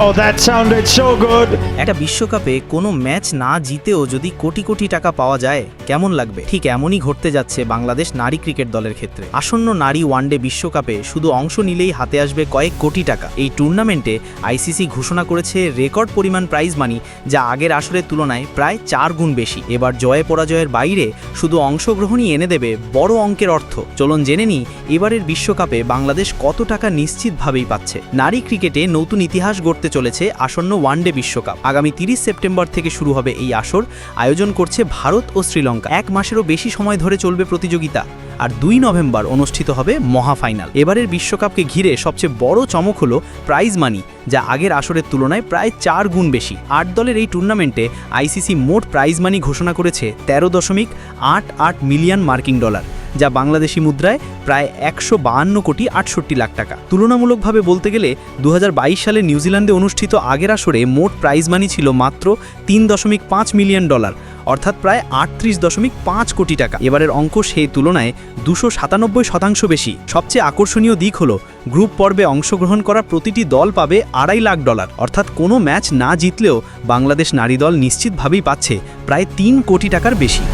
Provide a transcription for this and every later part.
Oh, that sounded so good. একটা বিশ্বকাপে কোনো ম্যাচ না জিতেও যদি কোটি কোটি টাকা পাওয়া যায় কেমন লাগবে? ঠিক এমনই ঘটতে যাচ্ছে বাংলাদেশ নারী ক্রিকেট দলের ক্ষেত্রে। আসন্ন নারী ওয়ানডে বিশ্বকাপে শুধু অংশ নিলেই হাতে আসবে কয়েক কোটি টাকা। এই টুর্নামেন্টে আইসিসি ঘোষণা করেছে রেকর্ড পরিমাণ প্রাইজ মানি, যা আগের আসরের তুলনায় প্রায় 4 গুণ বেশি। এবার জয় পরাজয়ের বাইরে শুধু অংশগ্রহণই এনে দেবে বড় অঙ্কের অর্থ। চলুন জেনে নিই এবারের বিশ্বকাপে বাংলাদেশ কত টাকা নিশ্চিতভাবেই পাচ্ছে। নারী ক্রিকেটে নতুন ইতিহাস গড়তে চলেছে আসন্ন ওয়ানডে বিশ্বকাপ। আগামী 30 সেপ্টেম্বর থেকে শুরু হবে এই আসর। আয়োজন করছে ভারত ও শ্রীলঙ্কা। 1 মাসেরও বেশি সময় ধরে চলবে প্রতিযোগিতা, আর 2 নভেম্বর অনুষ্ঠিত হবে মহাফাইনাল। এবারের বিশ্বকাপকে ঘিরে সবচেয়ে বড় চমক হলো প্রাইজ মানি, যা আগের আসরের তুলনায় প্রায় 4 গুণ বেশি। 8 দলের এই টুর্নামেন্টে আইসিসি মোট প্রাইজ মানি ঘোষণা করেছে 13.88 মিলিয়ন মার্কিন ডলার, যা বাংলাদেশি মুদ্রায় প্রায় 152 কোটি 68 লাখ টাকা। তুলনামূলকভাবে বলতে গেলে 2022 সালে নিউজিল্যান্ডে অনুষ্ঠিত আগের আসরে মোট প্রাইজ মানি ছিল মাত্র 3.5 মিলিয়ন ডলার, অর্থাৎ প্রায় 38.5 কোটি টাকা। এবারের অঙ্ক সেই তুলনায় 297% বেশি। সবচেয়ে আকর্ষণীয় দিক হলো গ্রুপ পর্বে অংশগ্রহণ করা প্রতিটি দল পাবে $2.5 লাখ, অর্থাৎ কোনো ম্যাচ না জিতলেও বাংলাদেশ নারী দল নিশ্চিতভাবেই পাচ্ছে প্রায় 3 কোটি টাকার বেশি।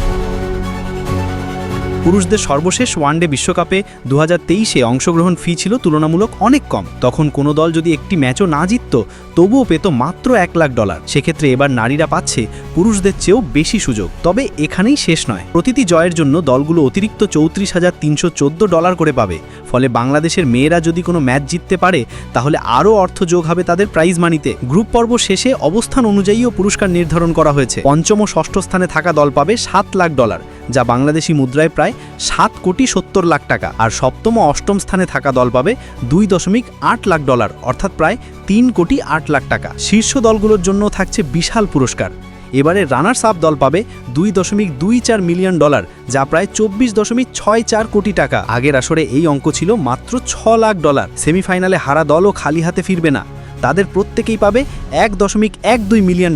পুরুষদের সর্বশেষ ওয়ানডে বিশ্বকাপে 2023-এ অংশগ্রহণ ফি ছিল তুলনামূলক অনেক কম। তখন কোনো দল যদি একটি ম্যাচও না জিতত তবুও পেত মাত্র $1 লাখ। সেক্ষেত্রে এবার নারীরা পাচ্ছে পুরুষদের চেয়েও বেশি সুযোগ। তবে এখানেই শেষ নয়, প্রতিটি জয়ের জন্য দলগুলো অতিরিক্ত $34,314 করে পাবে। ফলে বাংলাদেশের মেয়েরা যদি কোনো ম্যাচ জিততে পারে তাহলে আরও অর্থ যোগ হবে তাদের প্রাইজ মানিতে। গ্রুপ পর্ব শেষে অবস্থান অনুযায়ীও পুরস্কার নির্ধারণ করা হয়েছে। পঞ্চম ও ষষ্ঠ স্থানে থাকা দল পাবে $7 লাখ, যা বাংলাদেশি মুদ্রায় প্রায় 7,70 লাখ টাকা। আর সপ্তম ও অষ্টম স্থানে থাকা দল পাবে $2.8 লাখ, অর্থাৎ প্রায় 3,08 লাখ টাকা। শীর্ষ দলগুলোর জন্য থাকছে বিশাল পুরস্কার। এবারে রানার্স আপ দল পাবে $2.24 মিলিয়ন, যা প্রায় 24.64 কোটি টাকা। আগের আসরে এই অঙ্ক ছিল মাত্র $6 লাখ। সেমিফাইনালে হারা দলও খালি হাতে ফিরবে না, তাদের প্রত্যেকেই পাবে $1.12 মিলিয়ন,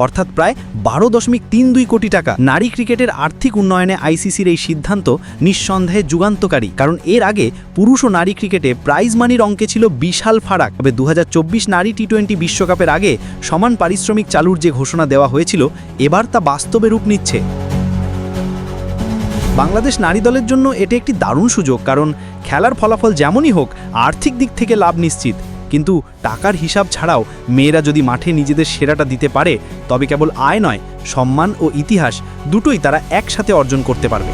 অর্থাৎ প্রায় 12.32 কোটি টাকা। নারী ক্রিকেটের আর্থিক উন্নয়নে আইসিসির এই সিদ্ধান্ত নিঃসন্দেহে যুগান্তকারী, কারণ এর আগে পুরুষ ও নারী ক্রিকেটে প্রাইজ মানির অঙ্কে ছিল বিশাল ফারাক। তবে 2024 নারী টি-20 বিশ্বকাপের আগে সমান পারিশ্রমিক চালুর যে ঘোষণা দেওয়া হয়েছিল, এবার তা বাস্তবে রূপ নিচ্ছে। বাংলাদেশ নারী দলের জন্য এটি একটি দারুণ সুযোগ, কারণ খেলার ফলাফল যেমনই হোক আর্থিক দিক থেকে লাভ নিশ্চিত। কিন্তু টাকার হিসাব ছাড়াও মেয়েরা যদি মাঠে নিজেদের সেরাটা দিতে পারে তবে কেবল আয় নয়, সম্মান ও ইতিহাস দুটোই তারা একসাথে অর্জন করতে পারবে।